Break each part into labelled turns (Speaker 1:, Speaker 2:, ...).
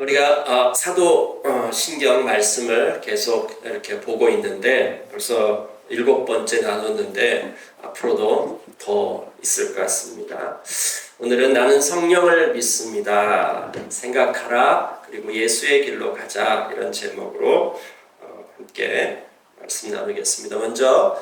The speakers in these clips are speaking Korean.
Speaker 1: 우리가 사도 신경 말씀을 계속 이렇게 보고 있는데 벌써 7번째 나눴는데 앞으로도 더 있을 것 같습니다. 오늘은 나는 성령을 믿습니다. 생각하라. 그리고 예수의 길로 가자. 이런 제목으로 함께 말씀 나누겠습니다. 먼저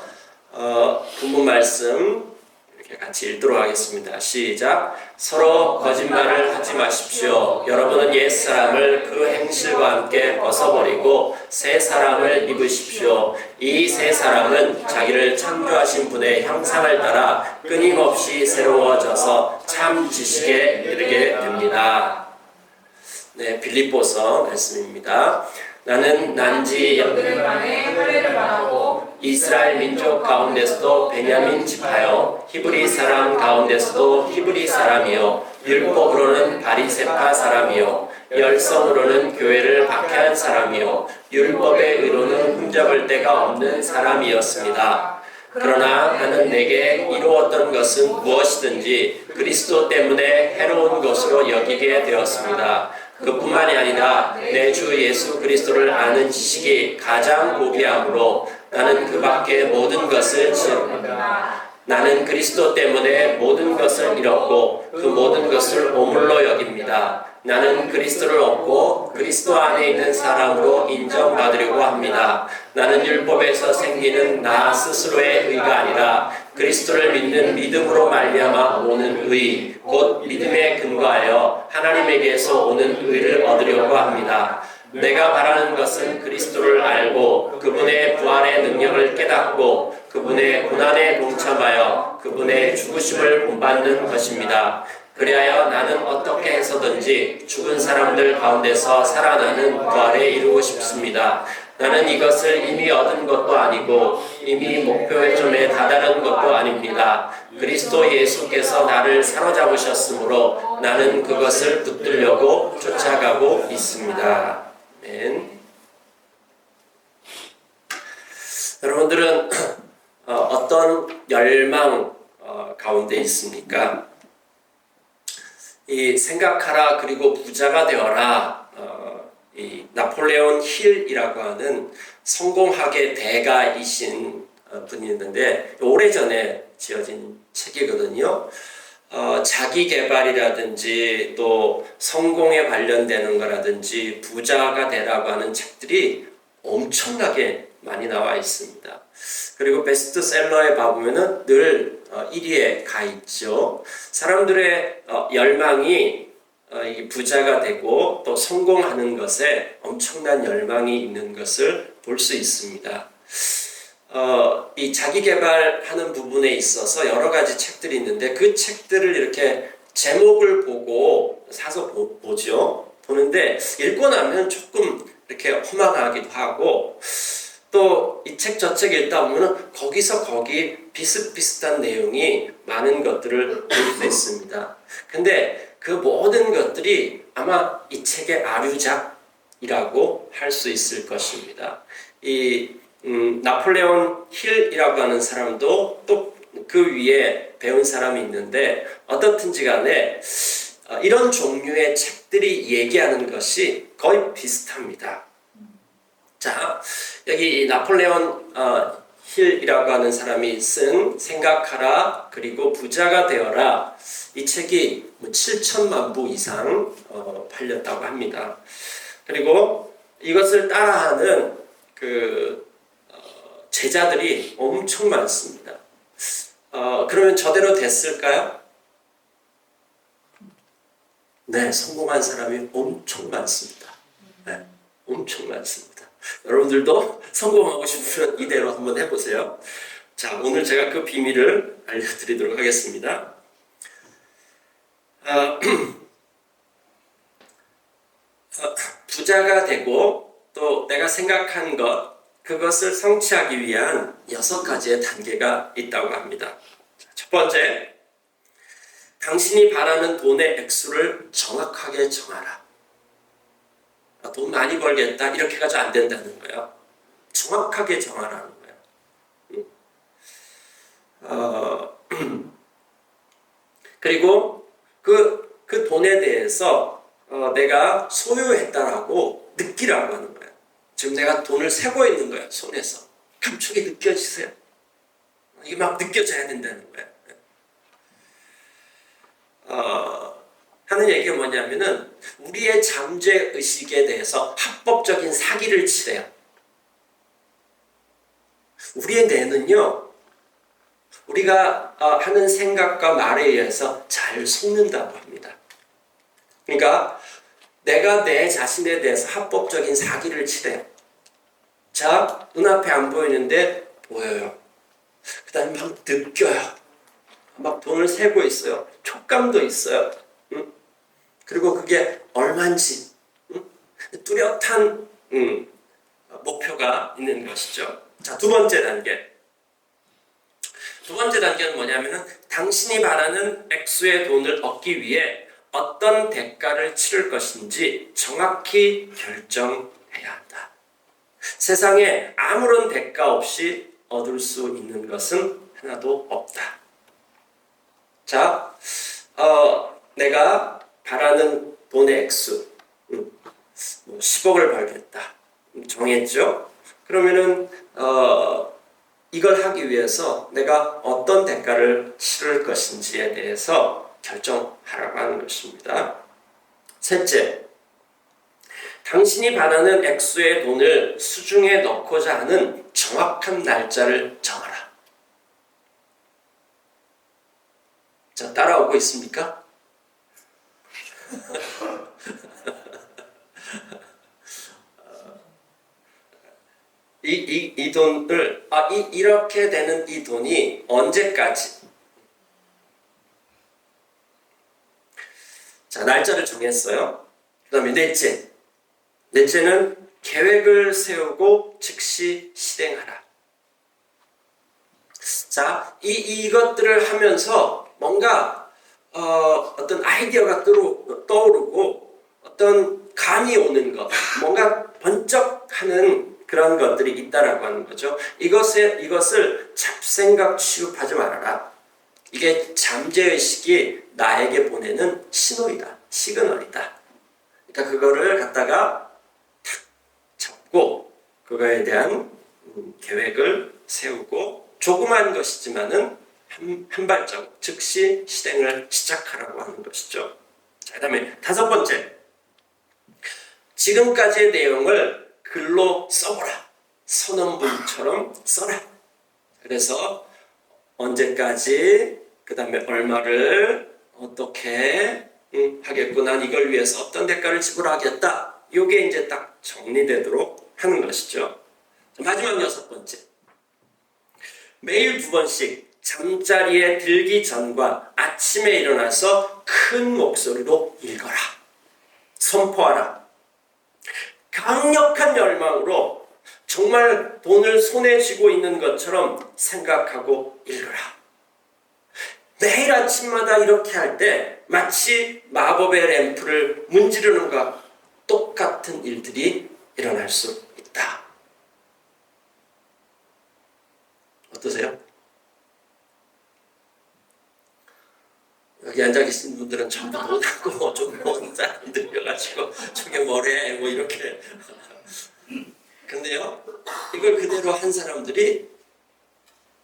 Speaker 1: 본문 말씀 이렇게 같이 읽도록 하겠습니다. 시작. 서로 거짓말을 하지 마십시오. 여러분은 옛사람을 그 행실과 함께 벗어버리고 새 사람을 입으십시오. 이 새 사람은 자기를 창조하신 분의 형상을 따라 끊임없이 새로워져서 참 지식에 이르게 됩니다. 네, 빌립보서 말씀입니다. 나는 난지
Speaker 2: 여드름 만에 할례를 받았고
Speaker 1: 이스라엘 민족 가운데서도 베냐민 지파요 히브리 사람 가운데서도 히브리 사람이요 율법으로는 바리새파 사람이요 열성으로는 교회를 박해한 사람이요 율법의 의로는 흠잡을 데가 없는 사람이었습니다. 그러나 나는 내게 이루었던 것은 무엇이든지 그리스도 때문에 해로운 것으로 여기게 되었습니다. 그뿐만이 아니라 내 주 예수 그리스도를 아는 지식이 가장 고귀함으로 나는 그 밖에 모든 것을 지었습니다. 나는 그리스도 때문에 모든 것을 잃었고 그 모든 것을 오물로 여깁니다. 나는 그리스도를 얻고 그리스도 안에 있는 사람으로 인정받으려고 합니다. 나는 율법에서 생기는 나 스스로의 의가 아니라 그리스도를 믿는 믿음으로 말미암아 오는 의, 곧 믿음에 근거하여 하나님에게서 오는 의를 얻으려고 합니다. 내가 바라는 것은 그리스도를 알고 그분의 부활의 능력을 깨닫고 그분의 고난에 동참하여 그분의 죽으심을 본받는 것입니다. 그리하여 나는 어떻게 해서든지 죽은 사람들 가운데서 살아나는 부활에 이루고 싶습니다. 나는 이것을 이미 얻은 것도 아니고 이미 목표의 점에 다다른 것도 아닙니다. 그리스도 예수께서 나를 사로잡으셨으므로 나는 그것을 붙들려고 쫓아가고 있습니다. 아멘. 여러분들은 어떤 열망 가운데 있습니까? 이 생각하라 그리고 부자가 되어라. 이 나폴레온 힐이라고 하는 성공학의 대가이신 분이 있는데 오래전에 지어진 책이거든요. 자기 개발이라든지 또 성공에 관련되는 거라든지 부자가 되라고 하는 책들이 엄청나게 많이 나와 있습니다. 그리고 베스트셀러에 봐보면은 늘 1위에 가 있죠. 사람들의 열망이 부자가 되고 또 성공하는 것에 엄청난 열망이 있는 것을 볼 수 있습니다. 이 자기 개발하는 부분에 있어서 여러 가지 책들이 있는데 그 책들을 이렇게 제목을 보고 사서 보죠. 보는데 읽고 나면 조금 이렇게 허망하기도 하고 또 이 책 저 책 읽다 보면 거기서 거기 비슷비슷한 내용이 많은 것들을 볼 수 있습니다. 근데 그 모든 것들이 아마 이 책의 아류작이라고 할 수 있을 것입니다. 이 나폴레온 힐이라고 하는 사람도 또 그 위에 배운 사람이 있는데 어떻든지 간에 이런 종류의 책들이 얘기하는 것이 거의 비슷합니다. 자, 여기 나폴레온 힐이라고 하는 사람이 쓴 생각하라 그리고 부자가 되어라 이 책이 7천만 부 이상 팔렸다고 합니다. 그리고 이것을 따라하는 제자들이 엄청 많습니다. 그러면 저대로 됐을까요? 네, 성공한 사람이 엄청 많습니다. 네, 엄청 많습니다. 여러분들도 성공하고 싶으면 이대로 한번 해보세요. 자, 오늘 제가 그 비밀을 알려드리도록 하겠습니다. 부자가 되고 또 내가 생각한 그것을 성취하기 위한 6가지의 단계가 있다고 합니다. 첫 번째, 당신이 바라는 돈의 액수를 정확하게 정하라. 돈 많이 벌겠다 이렇게 가지고 안 된다는 거예요. 정확하게 정하라는 거예요. 그리고 그 돈에 대해서 내가 소유했다라고 느끼라고 하는 거예요. 지금 내가 돈을 세고 있는 거예요. 손에서. 감촉이 느껴지세요? 이게 막 느껴져야 된다는 거예요. 하는 얘기가 뭐냐면은 우리의 잠재의식에 대해서 합법적인 사기를 치래요. 우리의 뇌는요, 우리가 하는 생각과 말에 의해서 잘 속는다고 합니다. 그러니까 내가 내 자신에 대해서 합법적인 사기를 치래요. 자, 눈앞에 안 보이는데 보여요. 그 다음에 막 느껴요. 막 돈을 세고 있어요. 촉감도 있어요. 응? 그리고 그게 얼마인지 응? 뚜렷한 목표가 있는 것이죠. 자, 두 번째 단계. 두 번째 단계는 뭐냐면은 당신이 바라는 액수의 돈을 얻기 위해 어떤 대가를 치를 것인지 정확히 결정해야 한다. 세상에 아무런 대가 없이 얻을 수 있는 것은 하나도 없다. 자, 내가 바라는 돈의 액수, 10억을 벌겠다. 정했죠? 그러면은, 이걸 하기 위해서 내가 어떤 대가를 치를 것인지에 대해서 결정하라고 하는 것입니다. 셋째, 당신이 바라는 액수의 돈을 수중에 넣고자 하는 정확한 날짜를 정하라. 자, 따라오고 있습니까? 이 돈을, 이렇게 되는 이 돈이 언제까지? 자, 날짜를 정했어요. 그 다음에 넷째. 넷째는 계획을 세우고 즉시 실행하라. 자, 이것들을 하면서 뭔가 어떤 아이디어가 떠오르고 어떤 감이 오는 것, 뭔가 번쩍하는 그런 것들이 있다라고 하는 거죠. 이것을 잡생각 취급하지 말아라. 이게 잠재의식이 나에게 보내는 신호이다. 시그널이다. 그러니까 그거를 갖다가 탁 잡고 그거에 대한 계획을 세우고 조그만 것이지만은 한 발자국 즉시 실행을 시작하라고 하는 것이죠. 자, 그다음에 다섯 번째, 지금까지의 내용을 글로 써보라. 선언문처럼 써라. 그래서 언제까지, 그 다음에 얼마를 어떻게 하겠고, 난 이걸 위해서 어떤 대가를 지불하겠다. 이게 이제 딱 정리되도록 하는 것이죠. 마지막 여섯 번째, 매일 2번씩 잠자리에 들기 전과 아침에 일어나서 큰 목소리로 읽어라. 선포하라. 강력한 열망으로 정말 돈을 손에 쥐고 있는 것처럼 생각하고 읽어라. 매일 아침마다 이렇게 할 때 마치 마법의 램프를 문지르는 것과 똑같은 일들이 일어날 수 있다. 어떠세요? 여기 앉아 계신 분들은 전부 돈하고 좀 먼 사람들이어가지고 저게 뭐래 뭐 이렇게. 근데요, 이걸 그대로 한 사람들이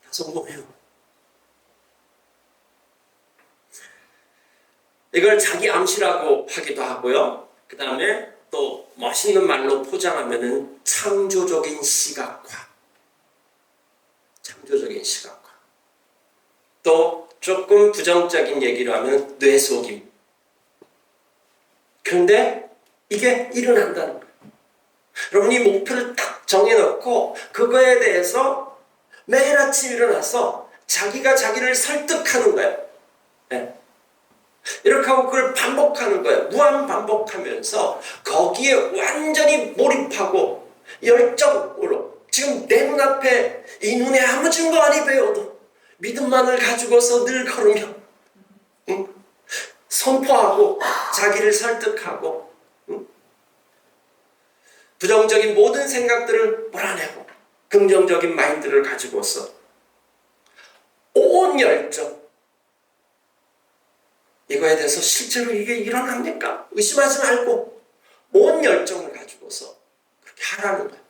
Speaker 1: 다 성공해요. 이걸 자기 암시라고 하기도 하고요. 그 다음에 또 멋있는 말로 포장하면은 창조적인 시각화. 창조적인 시각화. 또 조금 부정적인 얘기로 하면 뇌속임. 그런데 이게 일어난다는 거예요. 여러분이 목표를 딱 정해놓고 그거에 대해서 매일 아침 일어나서 자기가 자기를 설득하는 거예요. 네. 이렇게 하고 그걸 반복하는 거예요. 무한 반복하면서 거기에 완전히 몰입하고 열정으로 지금 내 눈앞에 이 눈에 아무 증거 아니 배워도 믿음만을 가지고서 늘 걸으며 선포하고 자기를 설득하고 부정적인 모든 생각들을 몰아내고 긍정적인 마인드를 가지고서 온 열정 이거에 대해서 실제로 이게 일어납니까? 의심하지 말고 온 열정을 가지고서 그렇게 하라는 거예요.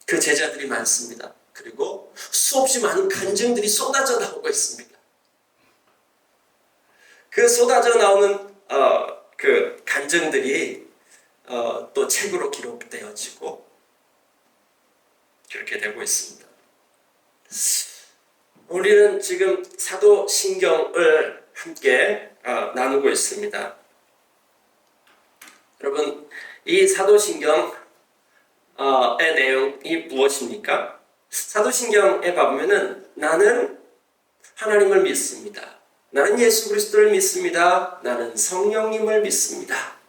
Speaker 1: 그 제자들이 많습니다. 그리고 수없이 많은 간증들이 쏟아져 나오고 있습니다. 그 쏟아져 나오는 그 간증들이 또 책으로 기록되어지고 그렇게 되고 있습니다. 우리는 지금 사도신경을 함께 나누고 있습니다. 여러분, 이 사도신경의 내용이 무엇입니까? 사도신경에 보면은 나는 하나님을 믿습니다. 나는 예수 그리스도를 믿습니다. 나는 성령님을 믿습니다.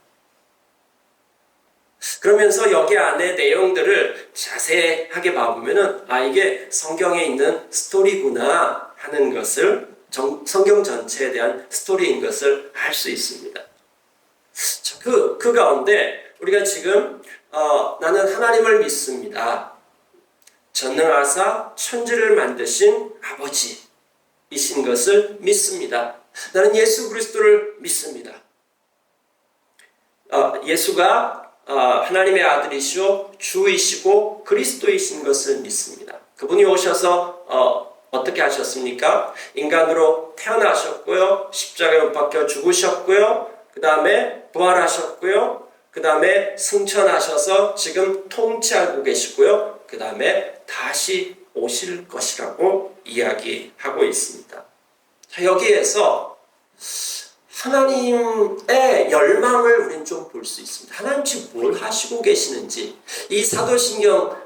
Speaker 1: 그러면서 여기 안에 내용들을 자세하게 봐보면은 이게 성경에 있는 스토리구나 하는 것을 성경 전체에 대한 스토리인 것을 알 수 있습니다. 그 가운데 우리가 지금 나는 하나님을 믿습니다. 전능하사 천지를 만드신 아버지이신 것을 믿습니다. 나는 예수 그리스도를 믿습니다. 예수가 하나님의 아들이시오 주이시고 그리스도이신 것을 믿습니다. 그분이 오셔서 어떻게 하셨습니까? 인간으로 태어나셨고요. 십자가에 못 박혀 죽으셨고요. 그 다음에 부활하셨고요. 그 다음에 승천하셔서 지금 통치하고 계시고요. 그 다음에 다시 오실 것이라고 이야기하고 있습니다. 자, 여기에서 하나님의 열망을 우리는 좀 볼 수 있습니다. 하나님 지금 뭘 하시고 계시는지, 이 사도신경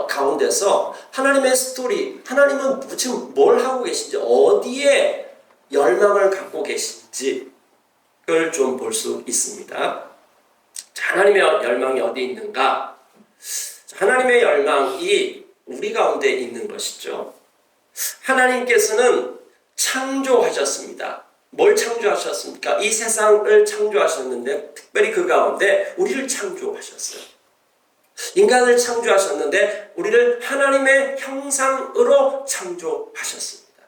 Speaker 1: 가운데서 하나님의 스토리, 하나님은 지금 뭘 하고 계신지, 어디에 열망을 갖고 계신지 그걸 좀 볼 수 있습니다. 자, 하나님의 열망이 어디 있는가? 하나님의 열망이 우리 가운데 있는 것이죠. 하나님께서는 창조하셨습니다. 뭘 창조하셨습니까? 이 세상을 창조하셨는데 특별히 그 가운데 우리를 창조하셨어요. 인간을 창조하셨는데 우리를 하나님의 형상으로 창조하셨습니다.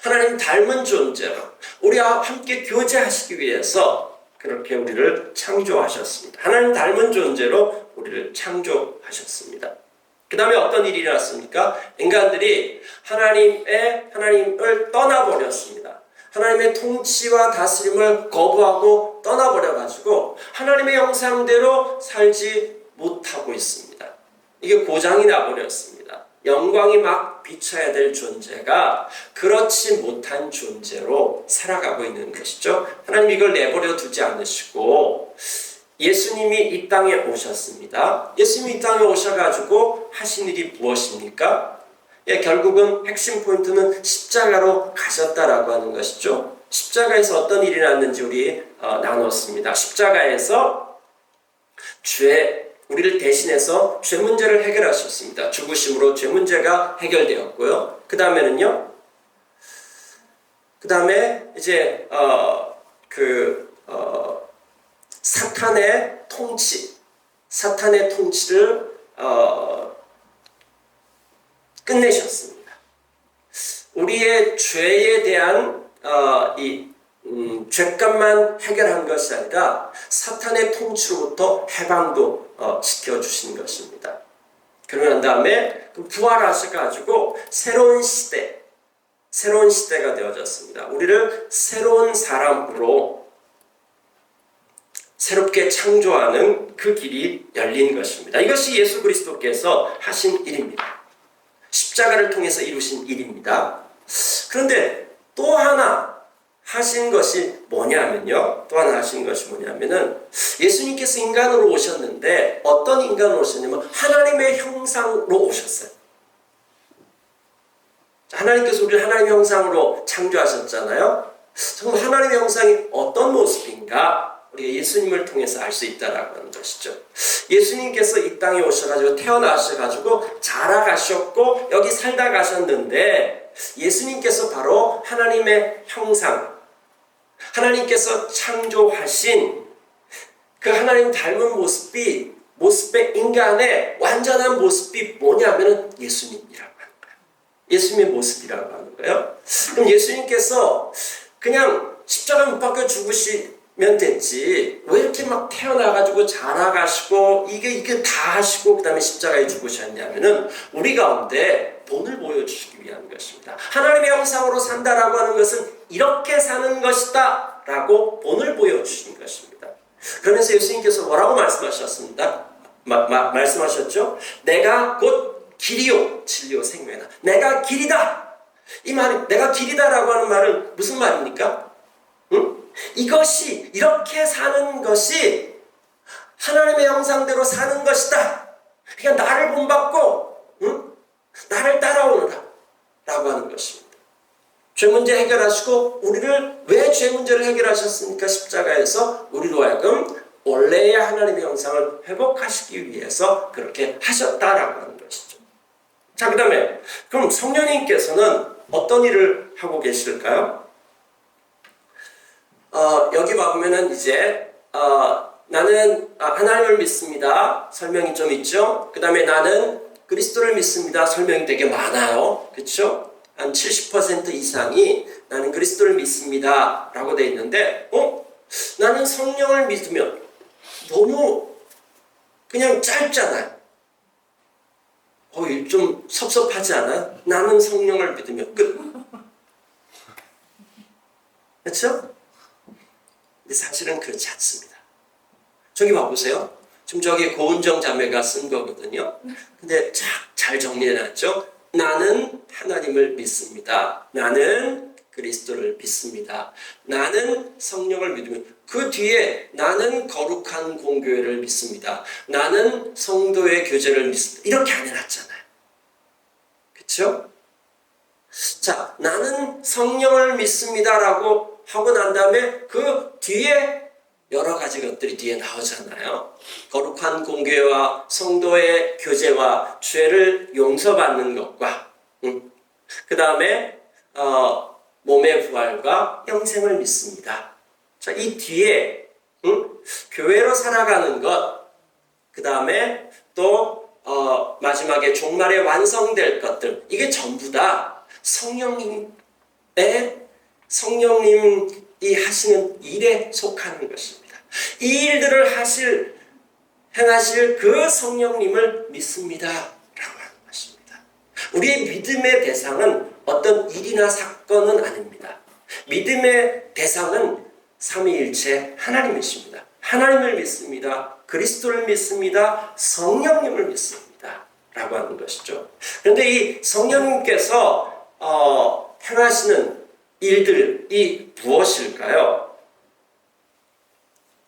Speaker 1: 하나님 닮은 존재로 우리와 함께 교제하시기 위해서 그렇게 우리를 창조하셨습니다. 하나님 닮은 존재로 우리를 창조하셨습니다. 그 다음에 어떤 일이 일어났습니까? 인간들이 하나님을 떠나버렸습니다. 하나님의 통치와 다스림을 거부하고 떠나버려가지고 하나님의 형상대로 살지 못하고 있습니다. 이게 고장이 나버렸습니다. 영광이 막 비쳐야 될 존재가 그렇지 못한 존재로 살아가고 있는 것이죠. 하나님 이걸 내버려 두지 않으시고 예수님이 이 땅에 오셨습니다. 예수님이 이 땅에 오셔가지고 하신 일이 무엇입니까? 결국은 핵심 포인트는 십자가로 가셨다라고 하는 것이죠. 십자가에서 어떤 일이 났는지 우리 나눴습니다. 십자가에서 우리를 대신해서 죄 문제를 해결하셨습니다. 죽으심으로 죄 문제가 해결되었고요. 그 다음에는요. 그 다음에 이제 사탄의 통치를 끝내셨습니다. 우리의 죄에 대한 죄값만 해결한 것이 아니라 사탄의 통치로부터 해방도 지켜주신 것입니다. 그러고 난 다음에 부활하셔가지고 새로운 시대가 되어졌습니다. 우리를 새로운 사람으로 새롭게 창조하는 그 길이 열린 것입니다. 이것이 예수 그리스도께서 하신 일입니다. 십자가를 통해서 이루신 일입니다. 그런데 또 하나 하신 것이 뭐냐면요. 예수님께서 인간으로 오셨는데 어떤 인간으로 오셨냐면 하나님의 형상으로 오셨어요. 하나님께서 우리를 하나님의 형상으로 창조하셨잖아요. 정말 하나님의 형상이 어떤 모습인가? 우리가 예수님을 통해서 알 수 있다라고 하는 것이죠. 예수님께서 이 땅에 오셔가지고 태어나셔가지고 자라가셨고 여기 살다 가셨는데 예수님께서 바로 하나님의 형상, 하나님께서 창조하신 그 하나님 닮은 모습의 인간의 완전한 모습이 뭐냐면은 예수님이라고 하는 거예요.
Speaker 3: 예수님의 모습이라고 하는 거예요. 그럼 예수님께서 그냥 십자가에 못 박혀 죽으시면 됐지 왜 이렇게 막 태어나가지고 자라가시고 이게 다 하시고 그 다음에 십자가에 죽으셨냐면은 우리 가운데 본을 보여주시기 위한 것입니다. 하나님의 형상으로 산다라고 하는 것은 이렇게 사는 것이다 라고 본을 보여주신 것입니다. 그러면서 예수님께서 뭐라고 말씀하셨습니다. 말씀하셨죠? 내가 곧 길이요 진리요 생명이다. 내가 길이다. 이 말이 내가 길이다라고 하는 말은 무슨 말입니까? 응? 이것이 이렇게 사는 것이 하나님의 형상대로 사는 것이다. 그러니까 나를 본받고 응? 나를 따라오느라 라고 하는 것입니다. 죄 문제 해결하시고 우리를 왜 죄 문제를 해결하셨습니까? 십자가에서 우리로 하여금 원래의 하나님의 형상을 회복하시기 위해서 그렇게 하셨다라고 하는 것이죠. 자, 그 다음에 그럼 성령님께서는 어떤 일을 하고 계실까요? 여기 보면은 이제 나는 하나님을 믿습니다. 설명이 좀 있죠. 그 다음에 나는 그리스도를 믿습니다. 설명이 되게 많아요. 그렇죠? 한 70% 이상이 나는 그리스도를 믿습니다 라고 되어 있는데 나는 성령을 믿으면 너무 그냥 짧잖아요. 좀 섭섭하지 않아요? 나는 성령을 믿으면 끝. 그렇죠? 근데 사실은 그렇지 않습니다. 저기 봐보세요. 지금 저기 고은정 자매가 쓴 거거든요. 근데 잘 정리해놨죠? 나는 하나님을 믿습니다. 나는 그리스도를 믿습니다. 나는 성령을 믿으면 그 뒤에 나는 거룩한 공교회를 믿습니다. 나는 성도의 교제를 믿습니다. 이렇게 안 해놨잖아요. 그렇죠? 자, 나는 성령을 믿습니다라고 하고 난 다음에 그 뒤에 여러 가지 것들이 뒤에 나오잖아요. 거룩한 공교회와 성도의 교제와 죄를 용서받는 것과 그 다음에 몸의 부활과 영생을 믿습니다. 자, 이 뒤에 교회로 살아가는 것, 그 다음에 또 마지막에 종말에 완성될 것들, 이게 전부 다 성령님이 하시는 일에 속하는 것입니다. 이 일들을 행하실 그 성령님을 믿습니다 라고 하는 것입니다. 우리의 믿음의 대상은 어떤 일이나 사건은 아닙니다. 믿음의 대상은 삼위일체 하나님이십니다. 하나님을 믿습니다. 그리스도를 믿습니다. 성령님을 믿습니다 라고 하는 것이죠. 그런데 이 성령님께서 행하시는 일들이 무엇일까요?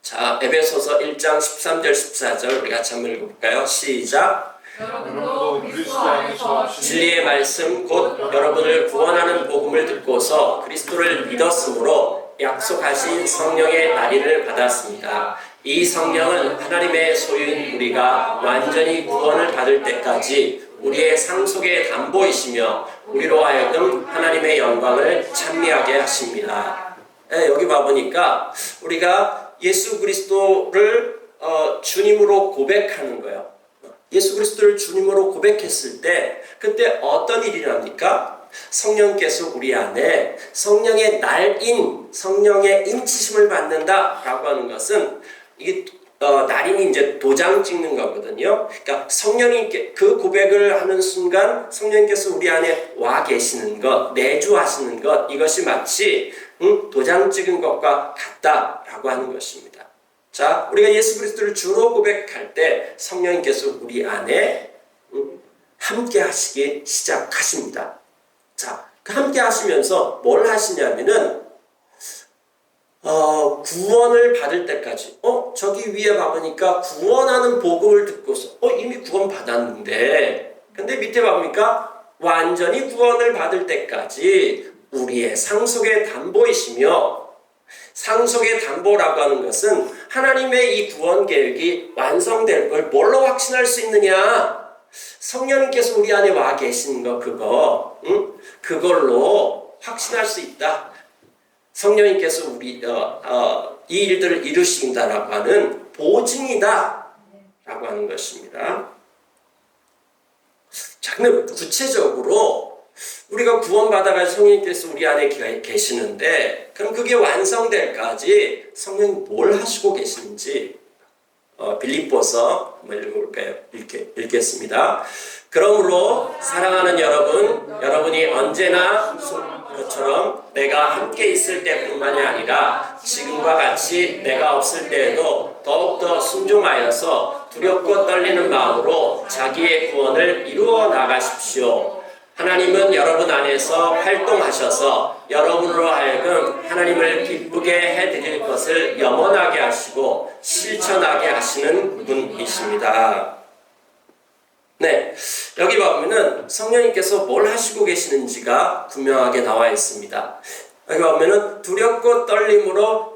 Speaker 3: 자, 에베소서 1장 13절 14절 우리 같이 한번 읽어볼까요? 시작.
Speaker 2: 여러분도 그리스도 안에서
Speaker 1: 진리의 말씀 곧 여러분을 구원하는 복음을 듣고서 그리스도를 믿었으므로 약속하신 성령의 날인을 받았습니다. 이 성령은 하나님의 소유인 우리가 완전히 구원을 받을 때까지 우리의 상속의 담보이시며 우리로 하여금 하나님의 영광을 찬미하게 하십니다. 여기 봐보니까 우리가 예수 그리스도를 주님으로 고백하는 거예요. 예수 그리스도를 주님으로 고백했을 때 그때 어떤 일이 납니까? 성령께서 우리 안에 성령의 날인, 성령의 인치심을 받는다라고 하는 것은 이게 날인이 이제 도장 찍는 거거든요. 그러니까 성령님께 그 고백을 하는 순간 성령님께서 우리 안에 와 계시는 것, 내주하시는 것, 이것이 마치 도장 찍은 것과 같다라고 하는 것입니다. 자, 우리가 예수 그리스도를 주로 고백할 때 성령님께서 우리 안에 함께 하시기 시작하십니다. 자, 그 함께 하시면서 뭘 하시냐면은 구원을 받을 때까지 저기 위에 봐보니까 구원하는 복음을 듣고서 이미 구원 받았는데 근데 밑에 봐보니까 완전히 구원을 받을 때까지 우리의 상속의 담보이시며 상속의 담보라고 하는 것은 하나님의 이 구원 계획이 완성될 걸 뭘로 확신할 수 있느냐? 성령님께서 우리 안에 와 계신 거 그걸로 확신할 수 있다. 성령님께서 우리 이 일들을 이루신다라고 하는 보증이다 라고 하는 것입니다. 자, 근데 구체적으로
Speaker 3: 우리가 구원받아가 성령님께서 우리 안에 계시는데 그럼 그게 완성될까지 성령님 뭘 하시고 계시는지 빌립보서 한번 읽어볼까요? 읽겠습니다. 그러므로 사랑하는 여러분, 여러분이 언제나 그처럼 내가 함께 있을 때뿐만이 아니라 지금과 같이 내가 없을 때에도 더욱더 순종하여서 두렵고 떨리는 마음으로 자기의 구원을 이루어 나가십시오. 하나님은 여러분 안에서 활동하셔서 여러분으로 하여금 하나님을 기쁘게 해드릴 것을 염원하게 하시고 실천하게 하시는 분이십니다. 네, 여기 보면은 성령님께서 뭘 하시고 계시는지가 분명하게 나와 있습니다. 여기 보면은 두렵고 떨림으로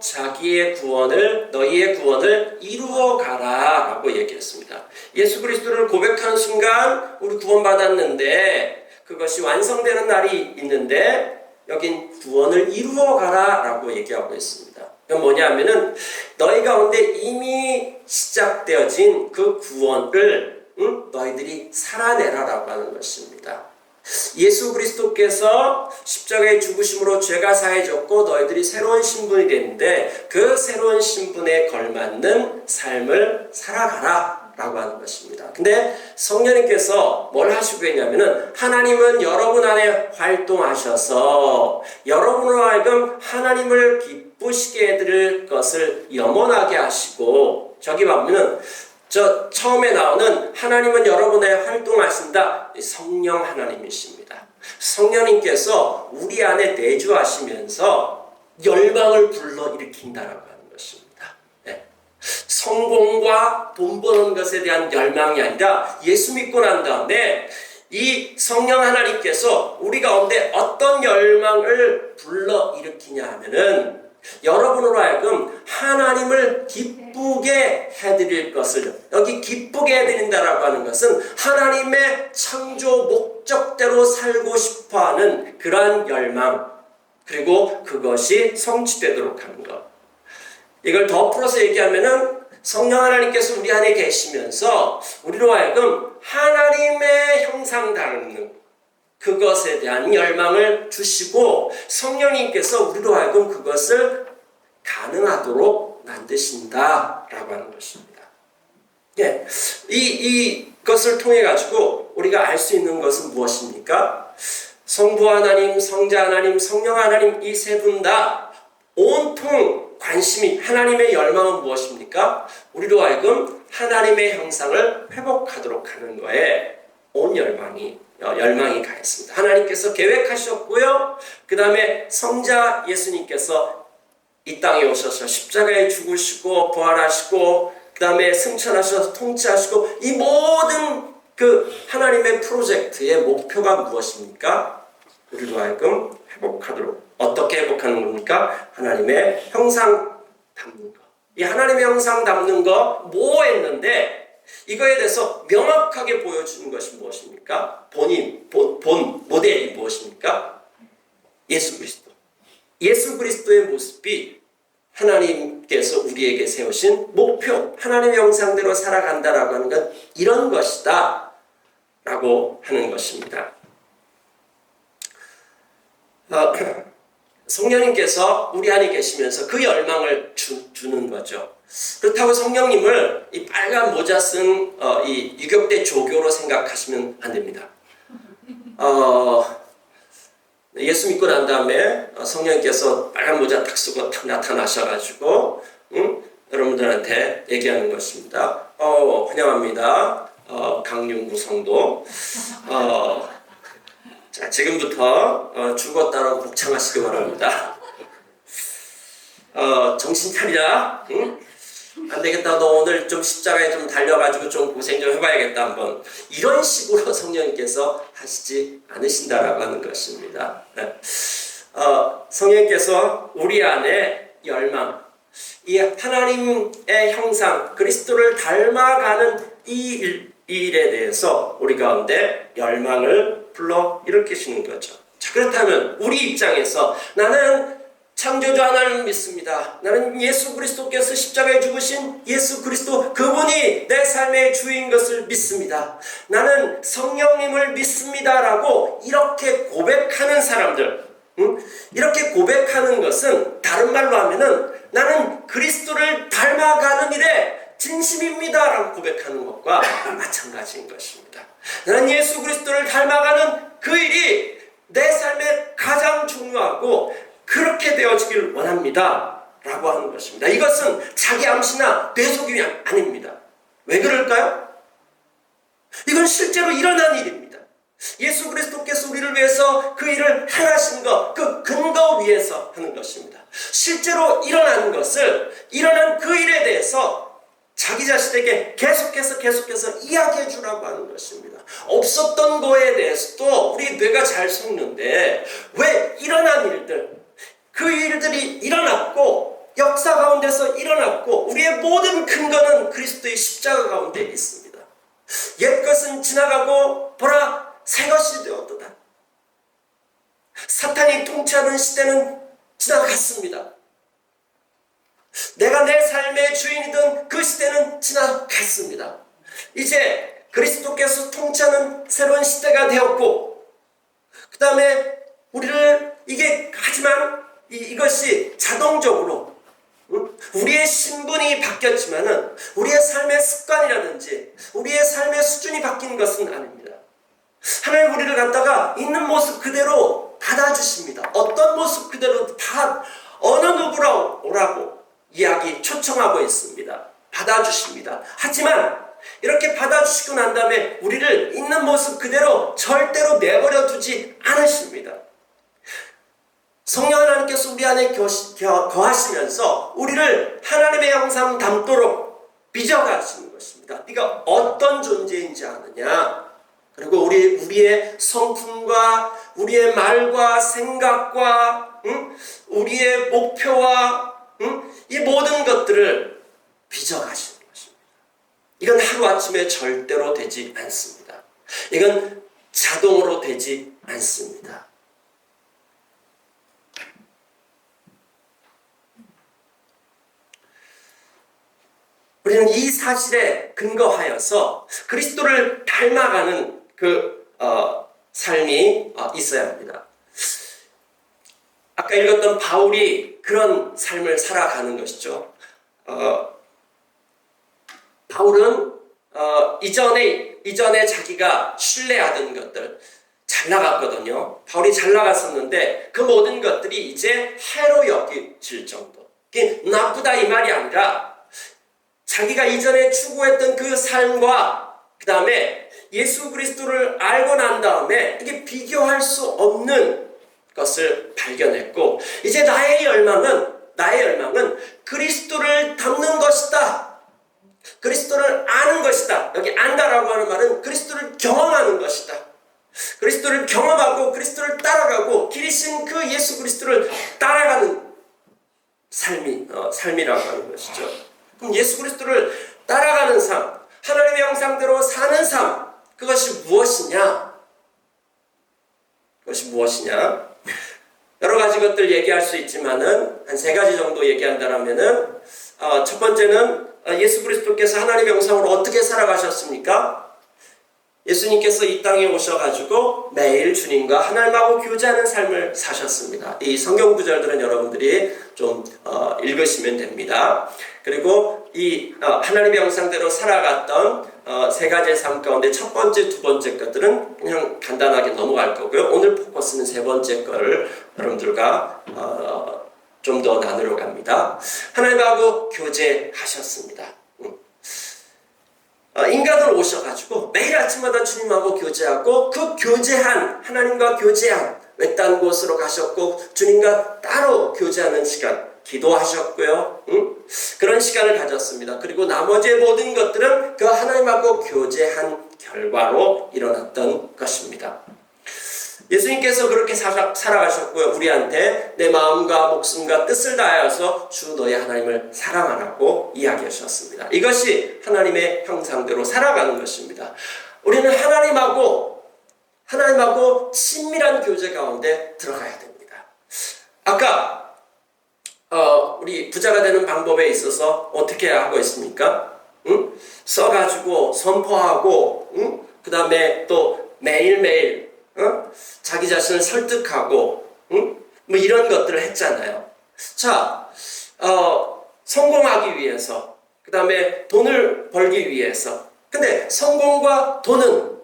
Speaker 3: 너희의 구원을 이루어 가라 라고 얘기했습니다. 예수 그리스도를 고백하는 순간 우리 구원받았는데 그것이 완성되는 날이 있는데 여긴 구원을 이루어 가라 라고 얘기하고 있습니다. 그건 뭐냐면은 너희 가운데 이미 시작되어진 그 구원을 너희들이 살아내라라고 하는 것입니다. 예수 그리스도께서 십자가의 죽으심으로 죄가 사해졌고 너희들이 새로운 신분이 됐는데 그 새로운 신분에 걸맞는 삶을 살아가라 라고 하는 것입니다. 근데 성령님께서 뭘 하시고 있냐면은 하나님은 여러분 안에 활동하셔서 여러분으로 하여금 하나님을 기쁘시게 해드릴 것을 염원하게 하시고 저기 보면은 처음에 나오는 하나님은 여러분에 활동하신다. 성령 하나님이십니다. 성령님께서 우리 안에 내주하시면서 열망을 불러일으킨다라고 하는 것입니다. 네. 성공과 돈 버는 것에 대한 열망이 아니라 예수 믿고 난 다음에 이 성령 하나님께서 우리 가운데 어떤 열망을 불러일으키냐 하면은 여러분으로 하여금 하나님을 기쁘게 해드릴 것을 여기 기쁘게 해드린다라고 하는 것은 하나님의 창조 목적대로 살고 싶어하는 그러한 열망 그리고 그것이 성취되도록 하는 것. 이걸 더 풀어서 얘기하면은 성령 하나님께서 우리 안에 계시면서 우리로 하여금 하나님의 형상 닮는 그것에 대한 열망을 주시고 성령님께서 우리로 하여금 그것을 가능하도록 만드신다라고 하는 것입니다. 예, 이것을 통해 가지고 우리가 알 수 있는 것은 무엇입니까? 성부 하나님, 성자 하나님, 성령 하나님 이 세 분 다 온통 관심이 하나님의 열망은 무엇입니까? 우리로 하여금 하나님의 형상을 회복하도록 하는 거에 온 열망이 가 있습니다. 하나님께서 계획하셨고요. 그 다음에 성자 예수님께서 이 땅에 오셔서 십자가에 죽으시고 부활하시고 그 다음에 승천하셔서 통치하시고 이 모든 그 하나님의 프로젝트의 목표가 무엇입니까? 우리로 하여금 회복하도록 어떻게 회복하는 겁니까? 하나님의 형상 담는 거. 이 하나님의 형상 담는 거 뭐 했는데 이거에 대해서 명확하게 보여주는 것이 무엇입니까? 본 모델이 무엇입니까? 예수 그리스도. 예수 그리스도의 모습이 하나님께서 우리에게 세우신 목표, 하나님의 형상대로 살아간다라고 하는 건 이런 것이다 라고 하는 것입니다. 성령님께서 우리 안에 계시면서 그 열망을 주는 거죠. 그렇다고 성령님을 이 빨간 모자 쓴 이 유격대 조교로 생각하시면 안 됩니다. 예수 믿고 난 다음에 성령님께서 빨간 모자 딱 쓰고 딱 나타나셔가지고 여러분들한테 얘기하는 것입니다. 환영합니다. 강윤구 성도. 자, 지금부터 죽었다라고 복창하시기 바랍니다. 정신 차리라. 응? 안 되겠다. 너 오늘 좀 십자가에 좀 달려가지고 좀 고생 좀 해봐야겠다 한번. 이런 식으로 성령님께서 하시지 않으신다라고 하는 것입니다. 네. 성령님께서 우리 안에 열망, 이 하나님의 형상, 그리스도를 닮아가는 이 일에 대해서 우리 가운데 열망을 불러 일으키시는 거죠. 자, 그렇다면 우리 입장에서 나는 창조주 하나님을 믿습니다. 나는 예수 그리스도께서 십자가에 죽으신 예수 그리스도 그분이 내 삶의 주인 것을 믿습니다. 나는 성령님을 믿습니다라고 이렇게 고백할 고백하는 사람들, 이렇게 고백하는 것은 다른 말로 하면은 나는 그리스도를 닮아가는 일에 진심입니다 라고 고백하는 것과 마찬가지인 것입니다. 나는 예수 그리스도를 닮아가는 그 일이 내 삶에 가장 중요하고 그렇게 되어지길 원합니다 라고 하는 것입니다. 이것은 자기 암시나 뇌속임이 아닙니다. 왜 그럴까요? 이건 실제로 일어난 일입니다. 예수 그리스도께서 우리를 위해서 그 일을 행하신 것, 그 근거 위에서 하는 것입니다. 실제로 일어난 것을, 일어난 그 일에 대해서 자기 자신에게 계속해서 이야기해 주라고 하는 것입니다. 없었던 거에 대해서도 우리 뇌가 잘 속는데 왜 일어난 일들, 그 일들이 일어났고 역사 가운데서 일어났고 우리의 모든 근거는 그리스도의 십자가 가운데 있습니다. 옛 것은 지나가고 보라 새 것이 되었도다. 사탄이 통치하는 시대는 지나갔습니다. 내가 내 삶의 주인이던 그 시대는 지나갔습니다. 이제 그리스도께서 통치하는 새로운 시대가 되었고 그 다음에 우리를 하지만 이것이 자동적으로 우리의 신분이 바뀌었지만은 우리의 삶의 습관이라든지 우리의 삶의 수준이 바뀐 것은 아닙니다. 하나님 우리를 갖다가 있는 모습 그대로 받아주십니다. 어떤 모습 그대로 다 어느 누구라 오라고 초청하고 있습니다. 받아주십니다. 하지만 이렇게 받아주시고 난 다음에 우리를 있는 모습 그대로 절대로 내버려 두지 않으십니다. 성령 하나님께서 우리 안에 거하시면서 우리를 하나님의 형상 담도록 빚어가시는 것입니다. 네가 어떤 존재인지 아느냐? 그리고 우리의 성품과 우리의 말과 생각과 우리의 목표와 이 모든 것들을 빚어가시는 것입니다. 이건 하루아침에 절대로 되지 않습니다. 이건 자동으로 되지 않습니다. 우리는 이 사실에 근거하여서 그리스도를 닮아가는 삶이 있어야 합니다. 아까 읽었던 바울이 그런 삶을 살아가는 것이죠. 바울은 이전에 자기가 신뢰하던 것들 잘 나갔거든요. 바울이 잘 나갔었는데 그 모든 것들이 이제 해로 여겨질 정도. 나쁘다 이 말이 아니라 자기가 이전에 추구했던 그 삶과 그 다음에 예수 그리스도를 알고 난 다음에 이게 비교할 수 없는 것을 발견했고 이제 나의 열망은 그리스도를 닮는 것이다. 그리스도를 아는 것이다. 여기 안다라고 하는 말은 그리스도를 경험하는 것이다. 그리스도를 경험하고 그리스도를 따라가고 길이신 그 예수 그리스도를 따라가는 삶이라고 하는 것이죠. 그럼 예수 그리스도를 따라가는 삶, 하나님의 형상대로 사는 삶, 그것이 무엇이냐? 여러 가지 것들 얘기할 수 있지만은 한 3가지 정도 얘기한다면은 첫 번째는 예수 그리스도께서 하나님의 형상으로 어떻게 살아가셨습니까? 예수님께서 이 땅에 오셔가지고 매일 주님과 하나님하고 교제하는 삶을 사셨습니다. 이 성경 구절들은 여러분들이 좀 읽으시면 됩니다. 그리고 이 하나님의 형상대로 살아갔던 3가지의 삶 가운데 첫 번째, 두 번째 것들은 그냥 간단하게 넘어갈 거고요. 오늘 포커스는 3번째 거를 여러분들과 좀 더 나누려고 합니다. 하나님하고 교제하셨습니다. 인간으로 오셔가지고 매일 아침마다 주님하고 교제하고 그 하나님과 교제한 외딴 곳으로 가셨고 주님과 따로 교제하는 시간 기도하셨고요. 그런 시간을 가졌습니다. 그리고 나머지의 모든 것들은 그 하나님하고 교제한 결과로 일어났던 것입니다. 예수님께서 그렇게 살아가셨고요. 우리한테 내 마음과 목숨과 뜻을 다하여서 주 너의 하나님을 사랑하라고 이야기하셨습니다. 이것이 하나님의 형상대로 살아가는 것입니다. 우리는 하나님하고 친밀한 교제 가운데 들어가야 됩니다. 아까 우리 부자가 되는 방법에 있어서 어떻게 하고 있습니까? 써가지고 선포하고 그 다음에 또 매일매일 자기 자기 자신을 설득하고 뭐 이런 것들을 했잖아요. 자, 성공하기 위해서, 그 다음에 돈을 벌기 위해서. 근데 성공과 돈을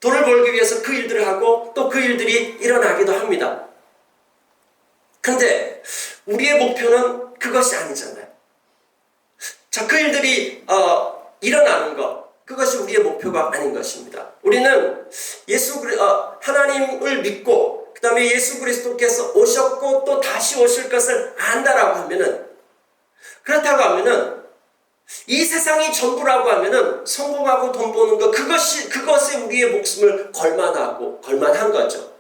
Speaker 3: 벌기 위해서 그 일들을 하고 또 그 일들이 일어나기도 합니다. 근데 우리의 목표는 그것이 아니잖아요. 자, 그 일들이 일어나는 것, 그것이 우리의 목표가 아닌 것입니다. 우리는 하나님을 믿고 그 다음에 예수 그리스도께서 오셨고 또 다시 오실 것을 안다라고 하면은, 그렇다고 하면은 이 세상이 전부라고 하면은 성공하고 돈 버는 것, 그것에 우리의 목숨을 걸만한 거죠.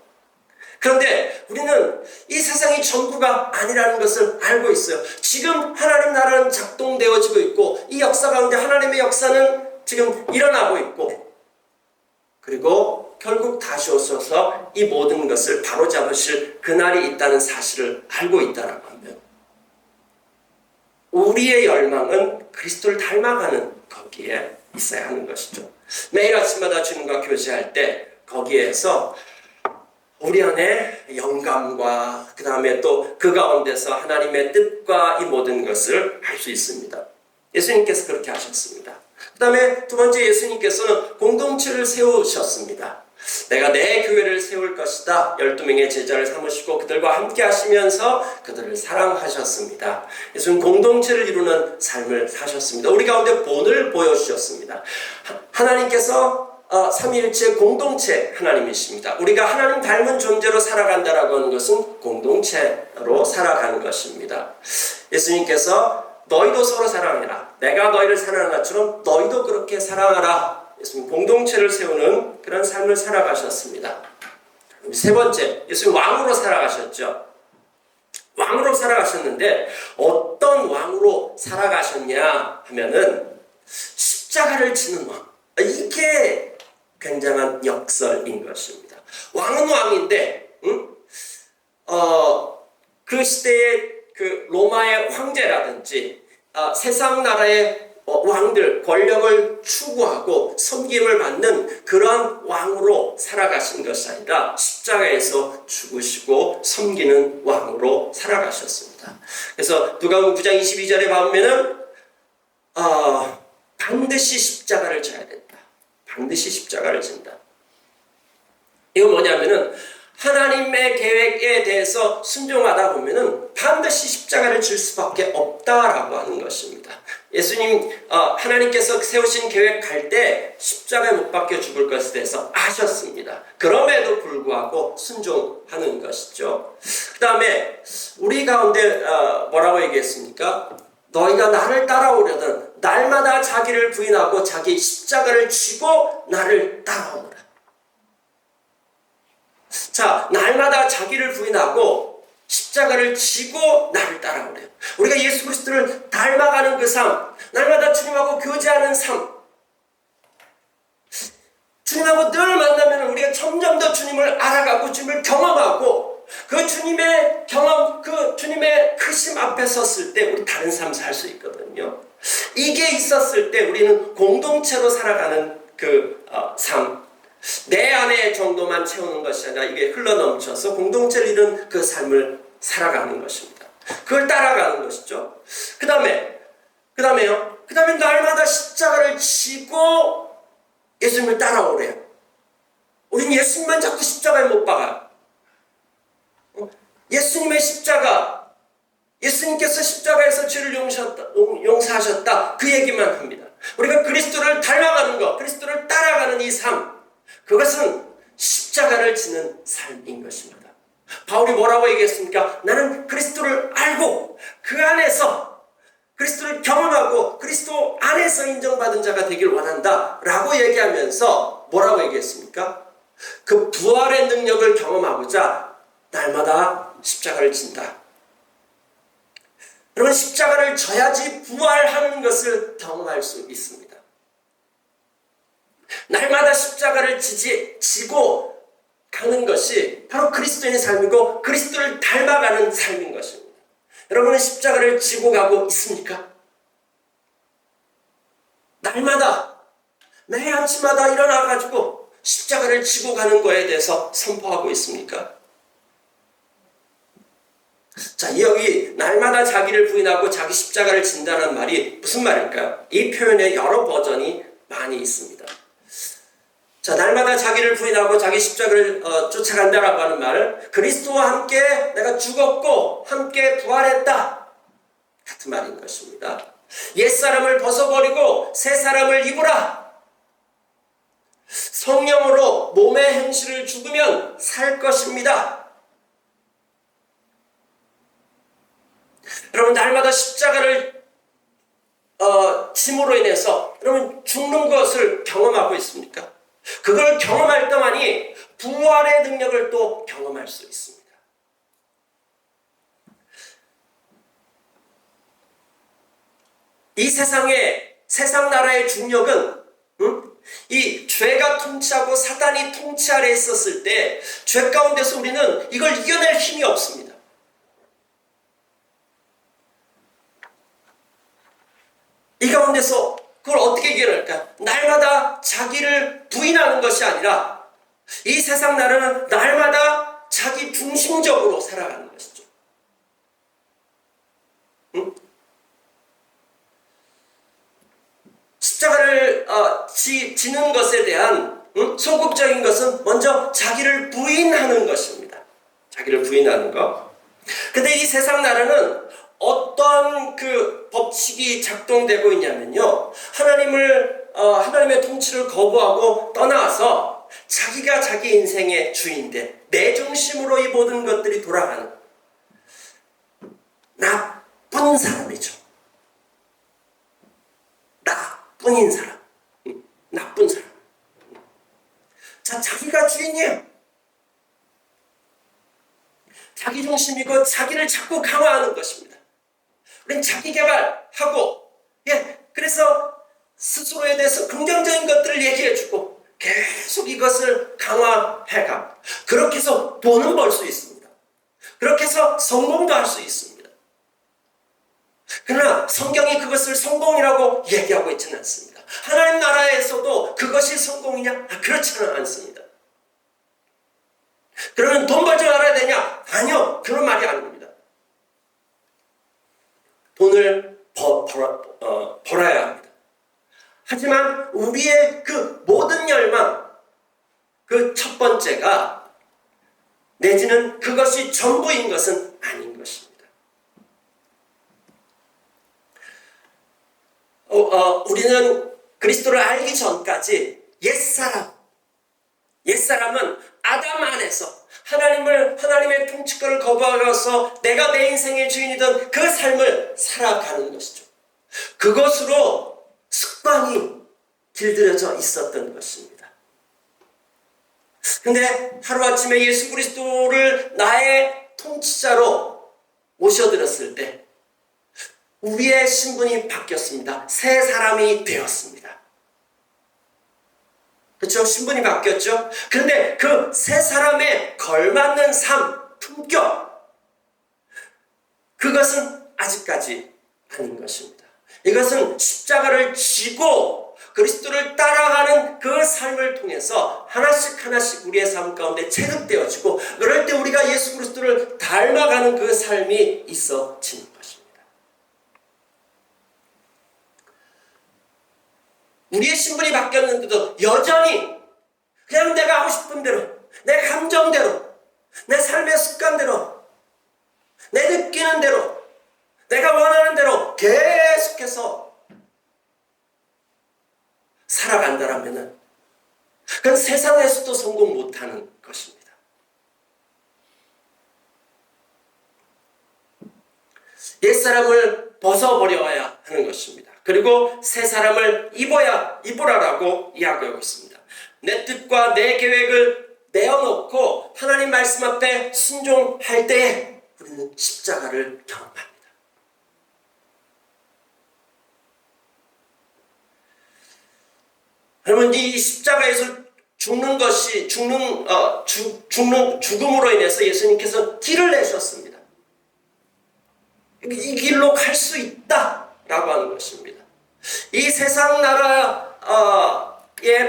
Speaker 3: 그런데 우리는 이 세상이 전부가 아니라는 것을 알고 있어요. 지금 하나님 나라는 작동되어지고 있고 이 역사 가운데 하나님의 역사는 지금 일어나고 있고, 그리고 결국 다시 오셔서 이 모든 것을 바로잡으실 그날이 있다는 사실을 알고 있다라고 하면 우리의 열망은 그리스도를 닮아가는 거기에 있어야 하는 것이죠. 매일 아침마다 주님과 교제할 때 거기에서 우리 안에 영감과 그 다음에 또 그 가운데서 하나님의 뜻과 이 모든 것을 할 수 있습니다. 예수님께서 그렇게 하셨습니다. 그 다음에 두 번째, 예수님께서는 공동체를 세우셨습니다. 내가 내 교회를 세울 것이다. 12명의 제자를 삼으시고 그들과 함께 하시면서 그들을 사랑하셨습니다. 예수는 공동체를 이루는 삶을 사셨습니다. 우리 가운데 본을 보여주셨습니다. 하나님께서 삼위일체 공동체 하나님이십니다. 우리가 하나님 닮은 존재로 살아간다라고 하는 것은 공동체로 살아가는 것입니다. 예수님께서 너희도 서로 사랑해라. 내가 너희를 사랑한 것처럼 너희도 그렇게 사랑하라. 예수님 공동체를 세우는 그런 삶을 살아가셨습니다. 세 번째, 예수님 왕으로 살아가셨죠. 왕으로 살아가셨는데 어떤 왕으로 살아가셨냐 하면은 십자가를 지는 왕. 이게 굉장한 역설인 것입니다. 왕은 왕인데, 그 시대의 그 로마의 황제라든지 세상 나라의 왕들, 권력을 추구하고 섬김을 받는 그런 왕으로 살아가신 것이 아니라 십자가에서 죽으시고 섬기는 왕으로 살아가셨습니다. 그래서 누가복음 9장 22절에 보면은 반드시 십자가를 져야 된다. 반드시 십자가를 진다. 이건 뭐냐면은 하나님의 계획에 대해서 순종하다 보면은 반드시 십자가를 질 수밖에 없다라고 하는 것입니다. 예수님, 하나님께서 세우신 계획 갈 때 십자가에 못 박혀 죽을 것에 대해서 아셨습니다. 그럼에도 불구하고 순종하는 것이죠. 그 다음에 우리 가운데 뭐라고 얘기했습니까? 너희가 나를 따라오려든 날마다 자기를 부인하고 자기 십자가를 쥐고 나를 따라오라. 자, 날마다 자기를 부인하고 십자가를 지고 나를 따라오래요. 우리가 예수 그리스도를 닮아가는 그 삶, 날마다 주님하고 교제하는 삶, 주님하고 늘 만나면 우리가 점점 더 주님을 알아가고 주님을 경험하고 그 주님의 경험, 그 주님의 크심 앞에 섰을 때 우리 다른 삶 살 수 있거든요. 이게 있었을 때 우리는 공동체로 살아가는 그 삶, 내 안에 정도만 채우는 것이 아니라 이게 흘러넘쳐서 공동체를 이룬 그 삶을 살아가는 것입니다. 그걸 따라가는 것이죠. 그 다음에요. 그 다음에 날마다 십자가를 지고 예수님을 따라오래요. 우린 예수님만 자꾸 십자가에 못 박아요. 예수님의 십자가, 예수님께서 십자가에서 죄를 용서하셨다. 그 얘기만 합니다. 우리가 그리스도를 닮아가는 것, 그리스도를 따라가는 이 삶, 그것은 십자가를 지는 삶인 것입니다. 바울이 뭐라고 얘기했습니까? 나는 그리스도를 알고 그 안에서 그리스도를 경험하고 그리스도 안에서 인정받은 자가 되길 원한다 라고 얘기하면서 뭐라고 얘기했습니까? 그 부활의 능력을 경험하고자 날마다 십자가를 진다. 여러분, 십자가를 져야지 부활하는 것을 경험할 수 있습니다. 날마다 십자가를 지고 가는 것이 바로 그리스도인의 삶이고 그리스도를 닮아가는 삶인 것입니다. 여러분은 십자가를 지고 가고 있습니까? 날마다 매일 아침마다 일어나가지고 십자가를 지고 가는 거에 대해서 선포하고 있습니까? 자, 여기 날마다 자기를 부인하고 자기 십자가를 진다는 말이 무슨 말일까요? 이 표현에 여러 버전이 많이 있습니다. 자, 날마다 자기를 부인하고 자기 십자가를 쫓아간다라고 하는 말, 그리스도와 함께 내가 죽었고 함께 부활했다 같은 말인 것입니다. 옛사람을 벗어버리고 새 사람을 입으라. 성령으로 몸의 행실을 죽으면 살 것입니다. 여러분, 날마다 십자가를 짐으로 인해서 여러분 죽는 것을 경험하고 있습니까? 그걸 경험할 때만이 부활의 능력을 또 경험할 수 있습니다. 이 세상 나라의 중력은 이 죄가 통치하고 사단이 통치 아래 있었을 때 죄 가운데서 우리는 이걸 이겨낼 힘이 없습니다. 이 가운데서 그걸 어떻게 이겨낼까? 날마다 자기를 부인하는 것이 아니라 이 세상 나라는 날마다 자기 중심적으로 살아가는 것이죠. 십자가를 지는 것에 대한 소극적인 것은 먼저 자기를 부인하는 것입니다. 자기를 부인하는 것. 근데 이 세상 나라는 어떤 그 법칙이 작동되고 있냐면요, 하나님의 통치를 거부하고 떠나와서 자기가 자기 인생의 주인인데 내 중심으로 이 모든 것들이 돌아가는 나쁜 사람이죠. 나뿐인 사람, 나쁜 사람. 자, 자기가 주인이에요. 자기 중심이고 자기를 자꾸 강화하는 것입니다. 우린 자기 개발하고, 그래서 스스로에 대해서 긍정적인 것들을 얘기해주고 계속 이것을 강화해가. 그렇게 해서 돈은 벌 수 있습니다. 그렇게 해서 성공도 할 수 있습니다. 그러나 성경이 그것을 성공이라고 얘기하고 있지는 않습니다. 하나님 나라에서도 그것이 성공이냐? 그렇지는 않습니다. 그러면 돈 벌 줄 알아야 되냐? 아니요, 그런 말이 아닙니다. 돈을 벌어야 합니다. 하지만 우리의 그 모든 열망, 그 첫 번째가 내지는 그것이 전부인 것은 아닌 것입니다. 우리는 그리스도를 알기 전까지 옛사람은 아담 안에서 하나님의 통치권을 거부하면서 내가 내 인생의 주인이던 그 삶을 살아가는 것이죠. 그것으로 습관이 길들여져 있었던 것입니다. 근데 하루아침에 예수 그리스도를 나의 통치자로 모셔드렸을 때 우리의 신분이 바뀌었습니다. 새 사람이 되었습니다. 그렇죠? 신분이 바뀌었죠? 그런데 그 새 사람에 걸맞는 삶, 품격, 그것은 아직까지 아닌 것입니다. 이것은 십자가를 지고 그리스도를 따라가는 그 삶을 통해서 하나씩 우리의 삶 가운데 체득되어지고, 그럴 때 우리가 예수 그리스도를 닮아가는 그 삶이 있어지는 것입니다. 우리의 신분이 바뀌었는데도 여전히 그냥 내가 하고 싶은 대로, 내 감정대로, 내 삶의 습관대로, 내 느끼는 대로, 내가 원하는 대로 계속해서 살아간다라면 그건 세상에서도 성공 못하는 것입니다. 옛사람을 벗어버려야 하는 것입니다. 그리고 새 사람을 입으라라고 이야기하고 있습니다. 내 뜻과 내 계획을 내어놓고 하나님 말씀 앞에 순종할 때에 우리는 십자가를 경험합니다. 여러분, 이 십자가에서 죽음으로 인해서 예수님께서 길을 내셨습니다. 이 길로 갈 수 있다라고 하는 것입니다. 이 세상 나라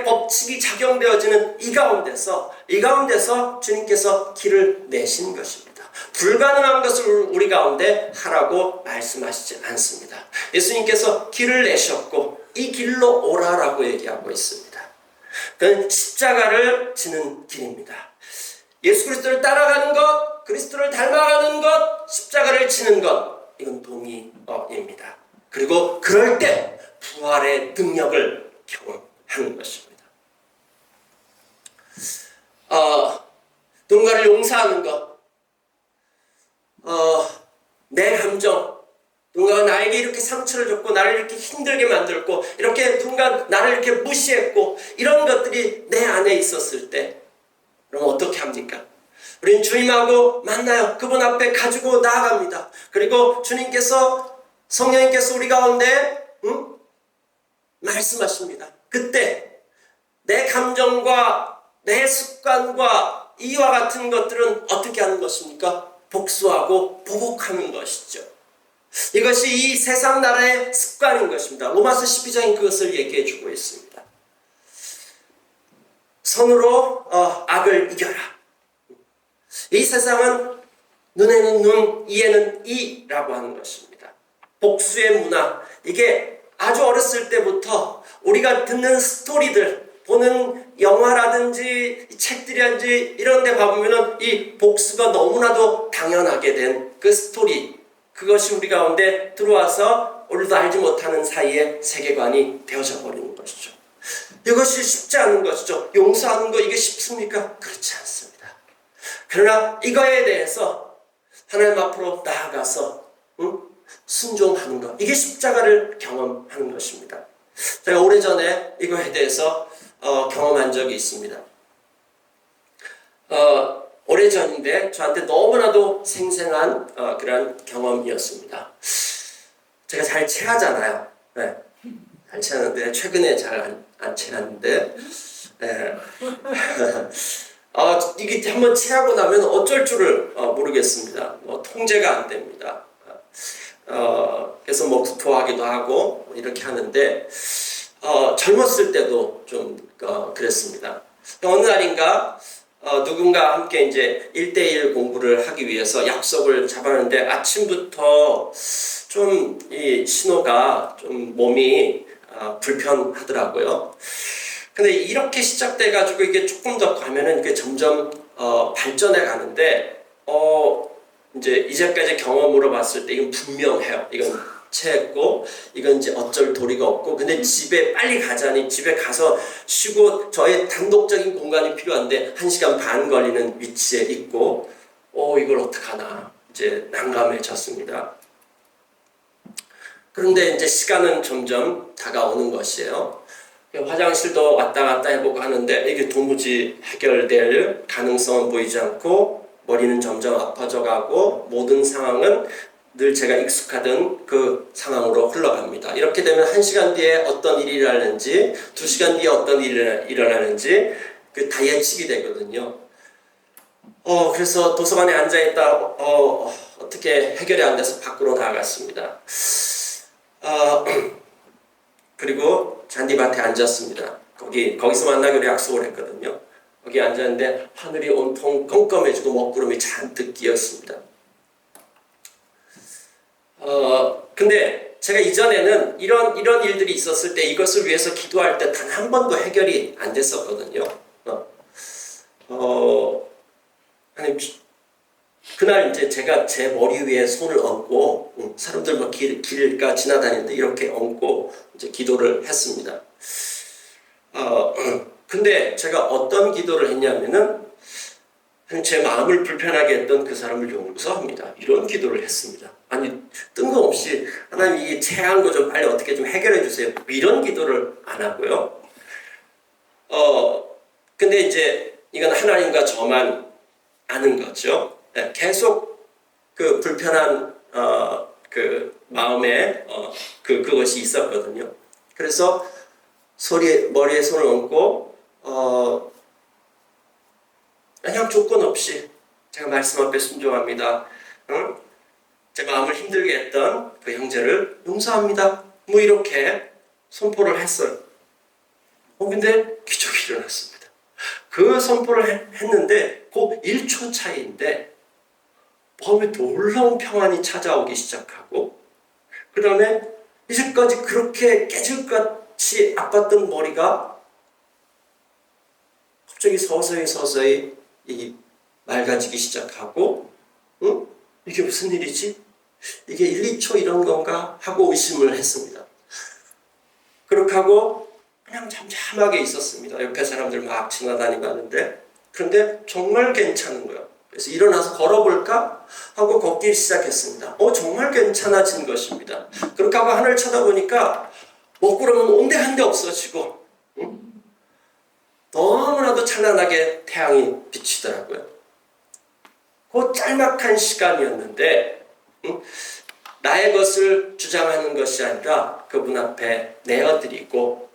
Speaker 3: 법칙이 작용되어지는 이 가운데서 주님께서 길을 내신 것입니다. 불가능한 것을 우리 가운데 하라고 말씀하시지 않습니다. 예수님께서 길을 내셨고 이 길로 오라라고 얘기하고 있습니다. 그건 십자가를 지는 길입니다. 예수 그리스도를 따라가는 것, 그리스도를 닮아가는 것, 십자가를 지는 것, 이건 동의어입니다. 그리고 그럴 때 부활의 능력을 경험하는 것입니다. 누군가를 용서하는 것, 내 감정, 누군가가 나에게 이렇게 상처를 줬고 나를 이렇게 힘들게 만들고 이렇게 누군가 나를 이렇게 무시했고 이런 것들이 내 안에 있었을 때 그럼 어떻게 합니까? 우린 주님하고 만나요. 그분 앞에 가지고 나아갑니다. 그리고 주님께서 성령님께서 우리 가운데 말씀하십니다. 그때 내 감정과 내 습관과 이와 같은 것들은 어떻게 하는 것입니까? 복수하고 보복하는 것이죠. 이것이 이 세상 나라의 습관인 것입니다. 로마서 12장이 그것을 얘기해 주고 있습니다. 선으로 악을 이겨라. 이 세상은 눈에는 눈, 이에는 이라고 하는 것입니다. 복수의 문화, 이게 아주 어렸을 때부터 우리가 듣는 스토리들, 보는 영화라든지 책들이라든지 이런 데 봐보면은 이 복수가 너무나도 당연하게 된 그 스토리, 그것이 우리 가운데 들어와서 우리도 알지 못하는 사이에 세계관이 되어져 버리는 것이죠. 이것이 쉽지 않은 것이죠. 용서하는 거 이게 쉽습니까? 그렇지 않습니다. 그러나 이거에 대해서 하나님 앞으로 나아가서 순종하는 것, 이게 십자가를 경험하는 것입니다. 제가 오래전에 이거에 대해서 경험한 적이 있습니다. 오래전인데 저한테 너무나도 생생한 그런 경험이었습니다. 제가 잘 체하잖아요. 네. 잘 체하는데 최근에 잘 안 체하는데 이게 한번 체하고 나면 어쩔 줄을 모르겠습니다. 통제가 안 됩니다. 그래서 구토하기도 하고 이렇게 하는데 젊었을 때도 좀 그랬습니다. 어느 날인가 누군가 함께 이제 1대1 공부를 하기 위해서 약속을 잡았는데 아침부터 좀 이 신호가 좀 몸이 불편하더라고요. 근데 이렇게 시작돼가지고 이게 조금 더 가면은 이게 점점 발전해 가는데 이제 이제까지 경험으로 봤을 때 이건 분명해요. 이건 체했고 이건 이제 어쩔 도리가 없고 근데 집에 빨리 가자니 집에 가서 쉬고 저의 단독적인 공간이 필요한데 1시간 반 걸리는 위치에 있고 이걸 어떡하나 이제 난감해졌습니다. 그런데 이제 시간은 점점 다가오는 것이에요. 화장실도 왔다 갔다 해보고 하는데 이게 도무지 해결될 가능성은 보이지 않고 머리는 점점 아파져 가고 모든 상황은 늘 제가 익숙하던 그 상황으로 흘러갑니다. 이렇게 되면 1시간 뒤에 어떤 일이 일어나는지 2시간 뒤에 어떤 일이 일어나는지 다 예측이 되거든요. 그래서 도서관에 앉아있다 어떻게 해결이 안 돼서 밖으로 나갔습니다. 그리고 잔디밭에 앉았습니다. 거기서 만나기로 약속을 했거든요. 거기 앉았는데 하늘이 온통 껌껌해지고 먹구름이 잔뜩 끼었습니다. 근데 제가 이전에는 이런 일들이 있었을 때 이것을 위해서 기도할 때 단 한 번도 해결이 안 됐었거든요. 아니, 그날 이제 제가 제 머리 위에 손을 얹고 사람들 막 길가 지나다니는데 이렇게 얹고 이제 기도를 했습니다. 근데 제가 어떤 기도를 했냐면은 제 마음을 불편하게 했던 그 사람을 용서합니다. 이런 기도를 했습니다. 아니 뜬금없이 하나님 이 체한 거 좀 빨리 어떻게 좀 해결해 주세요. 이런 기도를 안 하고요. 근데 이제 이건 하나님과 저만 아는 거죠. 계속 그 불편한 그 마음에 그것이 있었거든요. 그래서 머리에 손을 얹고 그냥 조건 없이 제가 말씀 앞에 순종합니다. 제 마음을 힘들게 했던 그 형제를 용서합니다. 이렇게 선포를 했어요. 근데 기적이 일어났습니다. 그 선포를 했는데 그 1초 차이인데 마음에 놀라운 평안이 찾아오기 시작하고, 그 다음에 이제까지 그렇게 깨질 것 같이 아팠던 머리가 갑자기 서서히 이 맑아지기 시작하고, 이게 무슨 일이지? 이게 1, 2초 이런 건가? 하고 의심을 했습니다. 그렇게 하고 그냥 잠잠하게 있었습니다. 옆에 사람들 막 지나다니고 하는데, 그런데 정말 괜찮은 거예요. 그래서 일어나서 걸어볼까? 하고 걷기 시작했습니다. 정말 괜찮아진 것입니다. 그렇게 하고 하늘 쳐다보니까 먹구름은 온데한데 없어지고, 너무나도 찬란하게 태양이 비치더라고요. 그 짤막한 시간이었는데 나의 것을 주장하는 것이 아니라 그분 앞에 내어드리고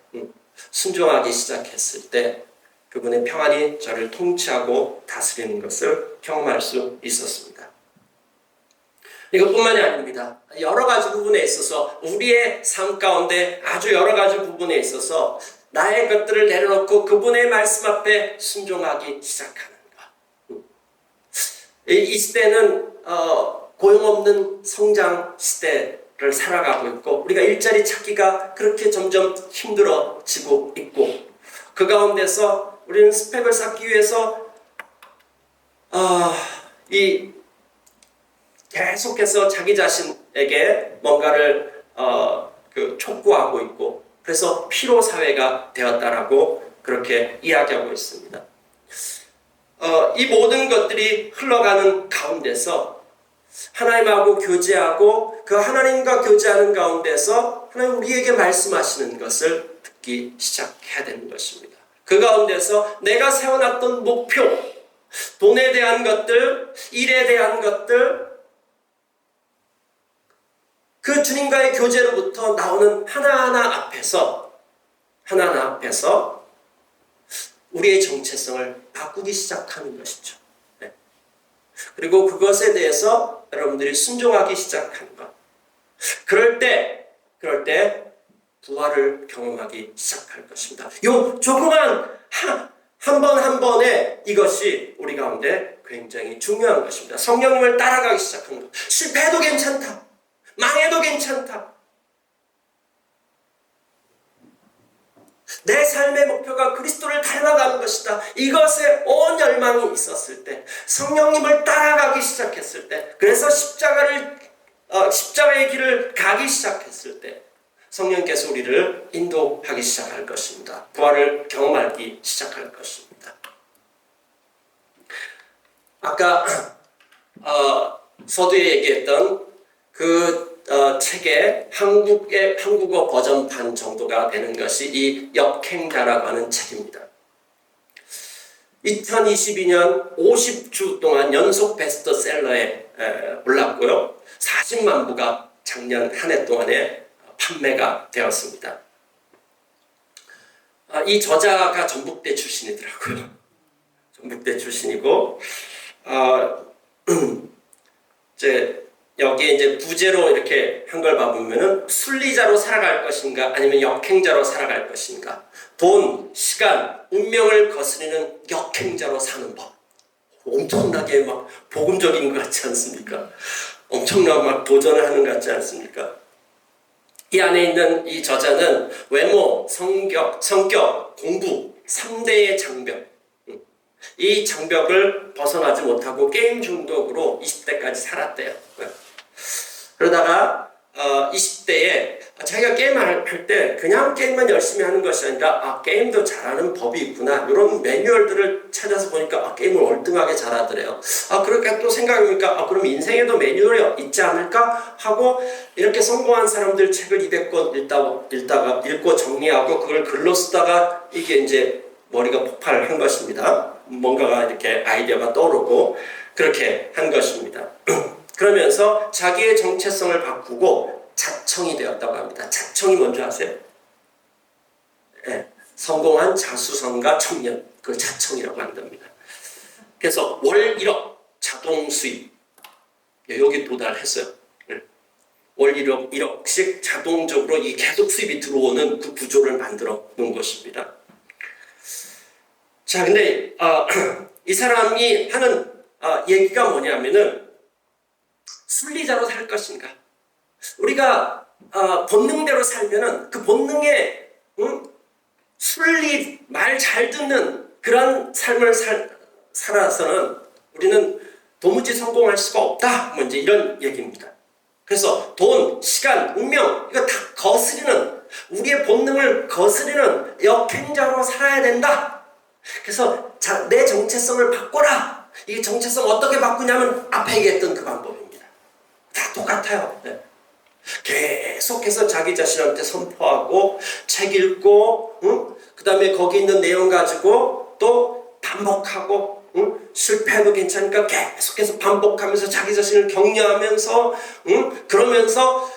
Speaker 3: 순종하기 시작했을 때 그분의 평안이 저를 통치하고 다스리는 것을 경험할 수 있었습니다. 이것뿐만이 아닙니다. 여러 가지 부분에 있어서, 우리의 삶 가운데 아주 여러 가지 부분에 있어서 나의 것들을 내려놓고 그분의 말씀 앞에 순종하기 시작하는 것. 이 시대는 고용없는 성장 시대를 살아가고 있고, 우리가 일자리 찾기가 그렇게 점점 힘들어지고 있고, 그 가운데서 우리는 스펙을 쌓기 위해서 계속해서 자기 자신에게 뭔가를 촉구하고 있고, 그래서 피로 사회가 되었다라고 그렇게 이야기하고 있습니다. 이 모든 것들이 흘러가는 가운데서 하나님하고 교제하고, 그 하나님과 교제하는 가운데서 하나님 우리에게 말씀하시는 것을 듣기 시작해야 되는 것입니다. 그 가운데서 내가 세워놨던 목표, 돈에 대한 것들, 일에 대한 것들, 그 주님과의 교제로부터 나오는 하나하나 앞에서 우리의 정체성을 바꾸기 시작하는 것이죠. 네. 그리고 그것에 대해서 여러분들이 순종하기 시작하는 것. 그럴 때 부활을 경험하기 시작할 것입니다. 요 조그만 한 번 한 번에 이것이 우리 가운데 굉장히 중요한 것입니다. 성령님을 따라가기 시작하는 것. 실패해도 괜찮다. 망해도 괜찮다. 내 삶의 목표가 그리스도를 닮아가는 것이다. 이것에 온 열망이 있었을 때, 성령님을 따라가기 시작했을 때, 그래서 십자가의 길을 가기 시작했을 때 성령께서 우리를 인도하기 시작할 것입니다. 부활을 경험하기 시작할 것입니다. 아까 서두에 얘기했던 그 책의 한국어 버전판 정도가 되는 것이 이 역행자라고 하는 책입니다. 2022년 50주 동안 연속 베스트셀러에 올랐고요. 40만 부가 작년 한 해 동안에 판매가 되었습니다. 이 저자가 전북대 출신이더라고요. 전북대 출신이고, 여기에 이제 부제로 이렇게 한 걸 봐보면은 순리자로 살아갈 것인가 아니면 역행자로 살아갈 것인가, 돈, 시간, 운명을 거스르는 역행자로 사는 법. 엄청나게 막 복음적인 것 같지 않습니까? 엄청나게 막 도전을 하는 것 같지 않습니까? 이 안에 있는 이 저자는 외모, 성격, 공부 3대의 장벽, 이 장벽을 벗어나지 못하고 게임 중독으로 20대까지 살았대요. 그러다가 20대에 자기가 게임을 할 때 그냥 게임만 열심히 하는 것이 아니라 게임도 잘하는 법이 있구나, 이런 매뉴얼들을 찾아서 보니까 게임을 월등하게 잘하더래요. 그렇게 또 생각해보니까 그럼 인생에도 매뉴얼이 있지 않을까 하고, 이렇게 성공한 사람들 책을 200권 읽고 정리하고 그걸 글로 쓰다가 이게 이제 머리가 폭발한 것입니다. 뭔가가 이렇게 아이디어가 떠오르고 그렇게 한 것입니다. 그러면서 자기의 정체성을 바꾸고 자청이 되었다고 합니다. 자청이 뭔지 아세요? 네, 성공한 자수성가 청년, 그걸 자청이라고 한답니다. 그래서 월 1억 자동 수입, 여기 도달했어요. 월 1억씩 자동적으로 이 계속 수입이 들어오는 그 구조를 만들어 놓은 것입니다. 자, 근데 이 사람이 하는 얘기가 뭐냐면은 순리자로 살 것인가? 우리가 본능대로 살면은 그 본능에 순리 말 잘 듣는 그런 삶을 살아서는 우리는 도무지 성공할 수가 없다. 뭐 이제 이런 얘기입니다. 그래서 돈, 시간, 운명 이거 다 거스리는 우리의 본능을 거스리는 역행자로 살아야 된다. 그래서 내 정체성을 바꿔라. 이 정체성 어떻게 바꾸냐면 앞에 얘기했던 그 방법입니다. 다 똑같아요. 네. 계속해서 자기 자신한테 선포하고 책 읽고 그 다음에 거기 있는 내용 가지고 또 반복하고 실패해도 괜찮으니까 계속해서 반복하면서 자기 자신을 격려하면서 그러면서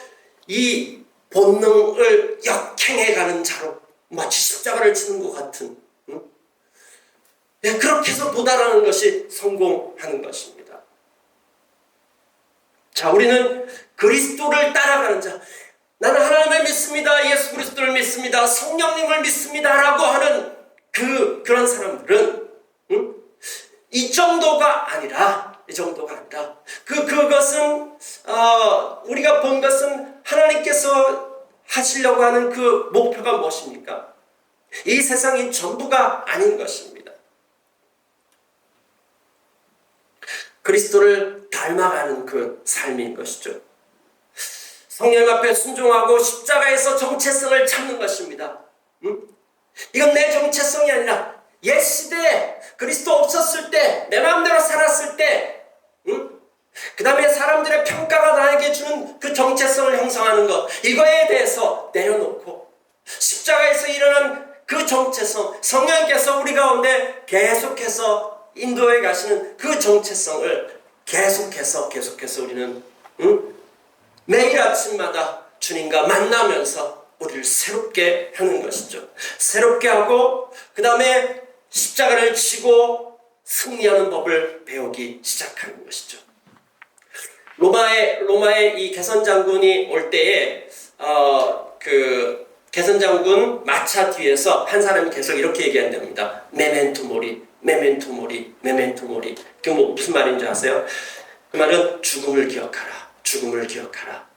Speaker 3: 이 본능을 역행해가는 자로 마치 십자가를 치는 것 같은 그렇게 해서 도달하는 것이 성공하는 것입니다. 자, 우리는 그리스도를 따라가는 자, 나는 하나님을 믿습니다, 예수 그리스도를 믿습니다, 성령님을 믿습니다 라고 하는 그런 사람들은 이 정도가 아니라 그것은 우리가 본 것은 하나님께서 하시려고 하는 그 목표가 무엇입니까? 이 세상이 전부가 아닌 것입니다. 그리스도를 닮아가는 그 삶인 것이죠. 성령 앞에 순종하고 십자가에서 정체성을 찾는 것입니다. 이건 내 정체성이 아니라 옛 시대에 그리스도 없었을 때 내 마음대로 살았을 때 그 다음에 사람들의 평가가 나에게 주는 그 정체성을 형성하는 것 이거에 대해서 내려놓고 십자가에서 일어난 그 정체성 성령께서 우리 가운데 계속해서 인도해 가시는 그 정체성을 계속해서 우리는 매일 아침마다 주님과 만나면서 우리를 새롭게 하는 것이죠. 새롭게 하고 그 다음에 십자가를 지고 승리하는 법을 배우기 시작하는 것이죠. 로마의 이 개선 장군이 올 때에 그 개선 장군 마차 뒤에서 한 사람이 계속 이렇게 얘기한답니다. 메멘토 모리, 메멘토 모리, 메멘토 모리. 그 뭐 무슨 말인지 아세요? 그 말은 죽음을 기억하라, 죽음을 기억하라.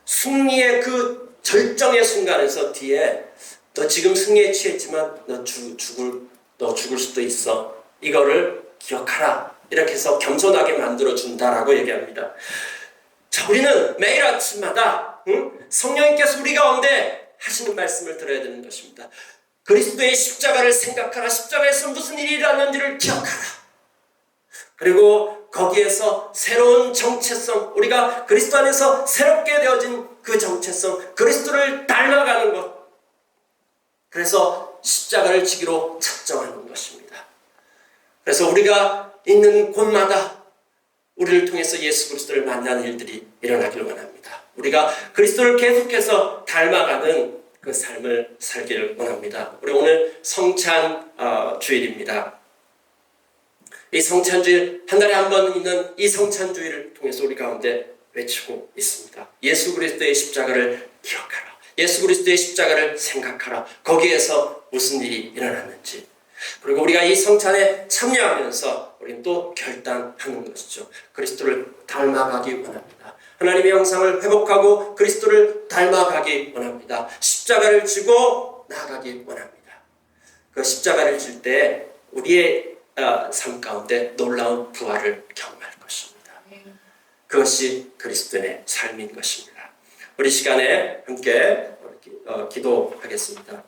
Speaker 3: 승리의 그 절정의 순간에서 뒤에 너 지금 승리에 취했지만 너 죽을 수도 있어. 이거를 기억하라. 이렇게 해서 겸손하게 만들어준다라고 얘기합니다. 자, 우리는 매일 아침마다 성령님께서 우리 가운데 하시는 말씀을 들어야 되는 것입니다. 그리스도의 십자가를 생각하라. 십자가에서 무슨 일이 일어났는지를 기억하라. 그리고 거기에서 새로운 정체성, 우리가 그리스도 안에서 새롭게 되어진 그 정체성, 그리스도를 닮아가는 것. 그래서 십자가를 지기로 작정하는 것입니다. 그래서 우리가 있는 곳마다 우리를 통해서 예수 그리스도를 만나는 일들이 일어나길 원합니다. 우리가 그리스도를 계속해서 닮아가는 그 삶을 살기를 원합니다. 우리 오늘 성찬 주일입니다. 이 성찬주일, 한 달에 한 번 있는 이 성찬주일을 통해서 우리 가운데 외치고 있습니다. 예수 그리스도의 십자가를 기억하라. 예수 그리스도의 십자가를 생각하라. 거기에서 무슨 일이 일어났는지. 그리고 우리가 이 성찬에 참여하면서 우리는 또 결단하는 것이죠. 그리스도를 닮아가기 원합니다. 하나님의 형상을 회복하고 그리스도를 닮아가기 원합니다. 십자가를 지고 나아가기 원합니다. 그 십자가를 질 때 우리의 삶 가운데 놀라운 부활을 경험할 것입니다. 그것이 그리스도의 삶인 것입니다. 우리 시간에 함께 기도하겠습니다.